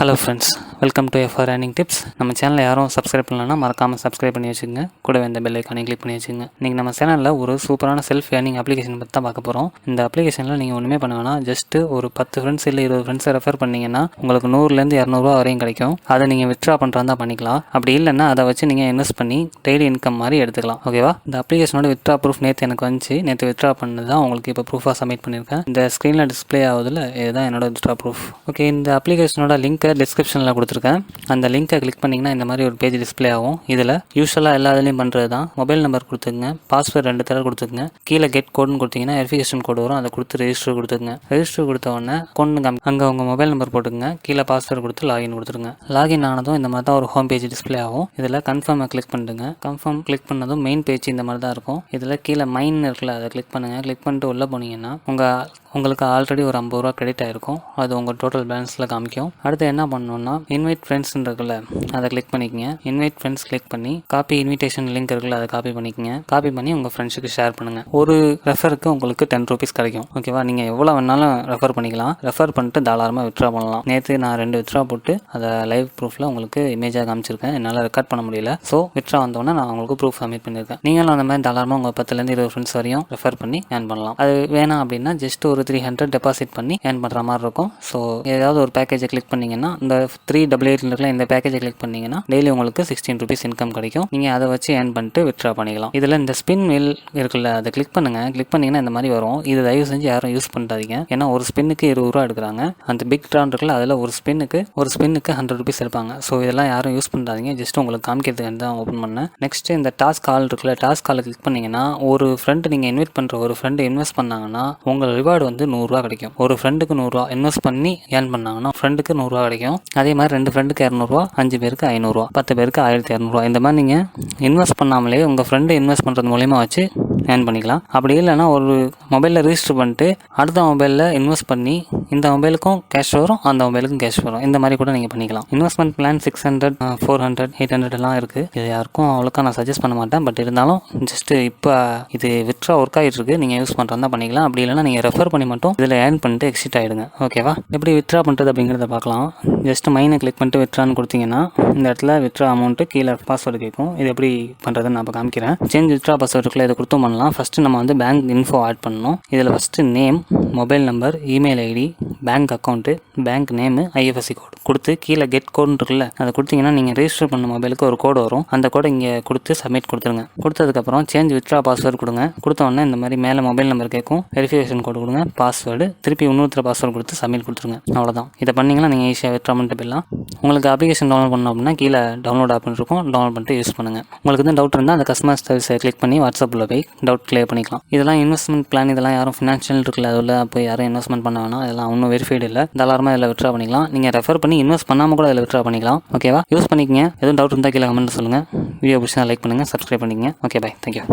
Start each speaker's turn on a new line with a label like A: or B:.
A: Hello friends, welcome to FR earning tips. நம்ம சேனலில் யாரும் சப்ஸ்கிரைப் பண்ணலன்னா மறக்காமல் சப்ஸ்கிரைப் பண்ணி வச்சுக்கோங்க. கூடவே இந்த பெல் ஐக்கானை கிளிக் பண்ணி வச்சுக்கோங்க. இன்றைக்கி நம்ம சேனலில் ஒரு சூப்பரான செல்ஃப் ஏர்னிங் அப்ளிகேஷன் பற்றி தான் பார்க்க போகிறோம். இந்த அப்ளிகேஷனில் நீங்கள் ஒன்றுமே பண்ண வேணாம், ஜஸ்ட்டு ஒரு 10 ஃப்ரெண்ட்ஸ் இல்லை 20 ஃப்ரெண்ட்ஸை ரெஃபர் பண்ணிங்கன்னா உங்களுக்கு 100லேருந்து 200 வரையும் கிடைக்கும். அதை நீங்கள் வித்ட்ரா பண்ணுறதா பண்ணிக்கலாம். அப்படி இல்லைன்னா அதை வச்சு நீங்கள் இன்வெஸ்ட் பண்ணி டெய்லி இன்கம் மாதிரி எடுத்துக்கலாம். ஓகேவா? இந்த அப்ளிகேஷனோட வித்ட்ரா ப்ரூஃப் நேற்று எனக்கு வந்துச்சு. நேற்று வித்ட்ரா பண்ணது தான் உங்களுக்கு இப்போ ப்ரூஃபாக சப்மிட் பண்ணியிருக்கேன். இந்த ஸ்க்ரீனில் டிஸ்பிளே ஆகுதில்ல, இதுதான் என்னோட வித்ட்ரா ப்ரூஃப். ஓகே, இந்த அப்ளிகேஷனோட லிங்க்கை டிஸ்கிரிப்ஷனில் கொடுத்துருக்கேன். அந்த லிங்கை கிளிக் பண்ணிங்கன்னா இந்த மாதிரி ஒரு பேஜ் டிஸ்பிளே ஆகும். இதில் யூஸ்வலாக எல்லா இதுலையும் பண்ணுறது தான். மொபைல் நம்பர் கொடுத்துங்க, பாஸ்வேர்டு 2 தடவை கொடுத்துங்க, கீழே கெட் கோடுன்னு கொடுத்தீங்கன்னா வெரிஃபிகேஷன் கோடு வரும். அதை கொடுத்து ரெஜிஸ்டர் கொடுத்துங்க. ரெஜிஸ்டர் கொடுத்த உடனே அங்கே உங்கள் மொபைல் நம்பர் போட்டுங்க, கீழே பாஸ்வேர்டு கொடுத்து லாகின் கொடுத்துருங்க. லாகின் ஆனதும் இந்த மாதிரி தான் ஒரு ஹோம் பேஜ் டிஸ்பிளே ஆகும். இதில் கன்ஃபார்மை கிளிக் பண்ணுங்க. கன்ஃபார்ம் கிளிக் பண்ணதும் மெயின் பேஜ் இந்த மாதிரி தான் இருக்கும். இதில் கீழே மைன் இருக்குல்ல, அதை கிளிக் பண்ணுங்கள். கிளிக் பண்ணிட்டு உள்ளே போனீங்கன்னா உங்களுக்கு ஆல்ரெடி ஒரு 50 ரூபா கிரெடிட் ஆகிருக்கும். அது உங்கள் டோட்டல் பேலன்ஸில் காமிக்கும். அடுத்து என்ன பண்ணணும்னா இன்வைட் ஃப்ரெண்ட்ஸ் இருக்குல்ல, அதை கிளிக் பண்ணிக்கங்க. இன்வைட் ஃப்ரெண்ட்ஸ் கிளிக் பண்ணி காப்பி இன்விடேஷன் லிங்க் இருக்குல்ல, அதை காப்பி பண்ணிக்கங்க. காப்பி பண்ணி உங்கள் ஃப்ரெண்ட்ஸுக்கு ஷேர் பண்ணுங்கள். ஒரு ரெஃபருக்கு உங்களுக்கு 10 ரூபீஸ் கிடைக்கும். ஓகேவா? நீங்கள் எவ்வளோ வேணாலும் ரெஃபர் பண்ணிக்கலாம். ரெஃபர் பண்ணிட்டு தாராளமாக வித்ட்ரா பண்ணலாம். நேற்று நான் 2 வித்ட்ரா போட்டு அதை லைவ் ப்ரூஃபில் உங்களுக்கு இமேஜாக காமிச்சிருக்கேன். என்னால் ரெக்கார்ட் பண்ண முடியல. ஸோ வித்ட்ரா வந்தோடனே நான் உங்களுக்கு ப்ரூஃப் சப்மிட் பண்ணியிருக்கேன். நீங்களும் அந்த மாதிரி தாராளமாக உங்கள் 10லேருந்து 20 ஃப்ரெண்ட்ஸ் வரையும் ரெஃபர் பண்ணி ஏர்ன் பண்ணலாம். அது வேணாம் அப்படின்னா ஜஸ்ட் ஒரு 300 டெபாசிட் பண்ணி ஏர்ன் பண்ணுற மாதிரி இருக்கும். ஸோ ஏதாவது ஒரு பேக்கேஜை கிளிக் பண்ணிங்கன்னா இந்த 388 இருக்குல்ல, இந்த பேக்கேஜை கிளிக் பண்ணிங்கன்னா டெய்லி உங்களுக்கு 16 ரூபீஸ் இன்கம் கிடைக்கும். நீங்கள் அதை வச்சு ஏர்ன் பண்ணிட்டு வித்ட்ரா பண்ணிக்கலாம். இதில் இந்த ஸ்பின் வீல் இருக்குல்ல, அதை கிளிக் பண்ணுங்கள். கிளிக் பண்ணிங்கன்னா இந்த மாதிரி வரும். இது தயவு செஞ்சு யாரும் யூஸ் பண்ணாதீங்க. ஏன்னா ஒரு ஸ்பின்னுக்கு 20 ரூபா எடுக்கிறாங்க. அந்த பிக் ட்ரான் இருக்குல்ல, அதில் ஒரு ஸ்பின்னுக்கு 100 ரூபீஸ் எடுப்பாங்க. ஸோ இதெல்லாம் யாரும் யூஸ் பண்ணாதீங்க. ஜஸ்ட் உங்களுக்கு காமிக்கிறதுக்கு தான் ஓப்பன் பண்ணேன். நெக்ஸ்ட் இந்த டாஸ்க் கால் இருக்குல்ல, டாஸ்க் காலை கிளிக் பண்ணிங்கன்னா ஒரு ஃப்ரெண்டு நீங்கள் இன்வைட் பண்ணுற ஒரு ஃப்ரெண்டு இன்வெஸ்ட் பண்ணாங்கன்னா உங்கள் ரிவார்டு வந்து 100 ரூபா கிடைக்கும். ஒரு ஃப்ரெண்டுக்கு 100 ரூபா இன்வெஸ்ட் பண்ணி ஏர்ன் பண்ணாங்கன்னா ஃப்ரெண்டுக்கு 100 ரூபா கிடைக்கும். அதே மாதிரி 2 ஃப்ரெண்டுக்கு 200 ரூபா, 5 பேருக்கு 500 ரூபா, 10 பேருக்கு 1200 ரூபா. இந்த மாதிரி நீங்கள் இன்வெஸ்ட் பண்ணாமலே உங்கள் ஃப்ரெண்டு இன்வெஸ்ட் பண்ணுறது மூலிமா வச்சு ஏர்ன் பண்ணிக்கலாம். அப்படி இல்லைன்னா ஒரு மொபைலில் ரெஜிஸ்டர் பண்ணிட்டு அடுத்த மொபைலில் இன்வெஸ்ட் பண்ணி இந்த மொபைலுக்கும் கேஷ் வரும், அந்த மொபைலுக்கும் கேஷ் வரும். இந்த மாதிரி கூட நீங்கள் பண்ணிக்கலாம். இன்வெஸ்ட்மெண்ட் பிளான் 600, 400, 800 எல்லாம் இருக்குது. இது யாருக்கும் அவ்வளோக்கா நான் சஜஸ்ட் பண்ண மாட்டேன். பட் இருந்தாலும் ஜஸ்ட் இப்போ இது வித்ட்ரா ஒர்க் ஆகிட்டு இருக்கு. நீங்கள் யூஸ் பண்ணுறதா பண்ணிக்கலாம். அப்படி இல்லைன்னா நீங்கள் ரெஃபர் பண்ணி மட்டும் இதில் ஏர்ன் பண்ணிட்டு எக்ஸிட் ஆகிடுங்க. ஓகேவா? எப்படி வித்ட்ரா பண்ணுறது அப்படிங்கிறத பார்க்கலாம். ஜஸ்ட் மைனை கிளிக் பண்ணிட்டு வித்ட்ரான்னு கொடுத்தீங்கன்னா இந்த இடத்துல வித்ட்ரா அமௌண்ட்டு கீழே பாஸ்வேர்டு கேட்கும். இது எப்படி பண்ணுறதுன்னு நான் இப்போ காமிக்கிறேன். சேஞ்ச் வித்ட்ரா பாஸ்வேர்டுக்குள்ள இதை கொடுத்தும் பண்ணலாம். ஃபஸ்ட்டு நம்ம வந்து பேங்க் இன்ஃபோ ஆட் பண்ணணும். இதில் first name, mobile number, email ID, bank account, bank name, IFSC code கொடுத்து கீழே கெட் கோடுன்னு இருக்குல்ல, அதை கொடுத்தீங்கன்னா நீங்கள் ரெஜிஸ்டர் பண்ண மொபைலுக்கு ஒரு கோடு வரும். அந்த கோடை இங்கே கொடுத்து சப்மிட் கொடுத்துருங்க. கொடுத்ததுக்கப்புறம் சேஞ்ச் வித்ட்ரா பாஸ்வேர்டு கொடுங்க. கொடுத்த உடனே இந்த மாதிரி மேலே மொபைல் நம்பர் கேட்கும். வெரிஃபிகேஷன் கோடு கொடுங்க, பாஸ்வேர்டு, திருப்பி இன்னொருத்தர பாஸ்வேர்டு கொடுத்து சப்மிட் கொடுத்துருங்க. அவ்வளோதான். இதை பண்ணிங்கன்னா நீங்கள் ஈஸியாக வித்ட்ரா பண்ணிட்டு போயிடலாம். உங்களுக்கு அப்ளிகேஷன் டவுன்லோட் பண்ணணும் அப்படின்னா கீழே டவுன்லோட் ஆப்னு இருக்கும். டவுன்லோட் பண்ணிட்டு யூஸ் பண்ணுங்கள். உங்களுக்கு வந்து டவுட் இருந்தால் அந்த கஸ்டமர் சர்வீஸை கிளிக் பண்ணி வாட்ஸ்அப்பில் போய் டவுட் கிளியர் பண்ணிக்கலாம். இதெல்லாம் இன்வெஸ்ட்மெண்ட் பிளான், இதெல்லாம் யாரும் ஃபினான்ஷியல் இருக்குல்ல, அதில் போய் யாரும் இன்வெஸ்ட்மெண்ட் பண்ண வேணாம். இதெல்லாம் ஒன்றும் வெரிஃபைடு இல்லை. தாராளமாக இதில் வித்ட்ரா பண்ணிக்கலாம். நீங்கள் ரெஃபர் பண்ணி இன்வெஸ்ட் பண்ணாமல் கூட இதில் வித்ட்ரா பண்ணிக்கலாம். ஓகேவா? யூஸ் பண்ணிக்கங்க. எதுவும் டவுட் இருந்தால் கீழே கமெண்ட் சொல்லுங்கள். வீடியோ பிடிச்சா லைக் பண்ணுங்கள், சப்ஸ்கிரைப் பண்ணிக்கங்க. Okay, bye. தேங்க்யூ.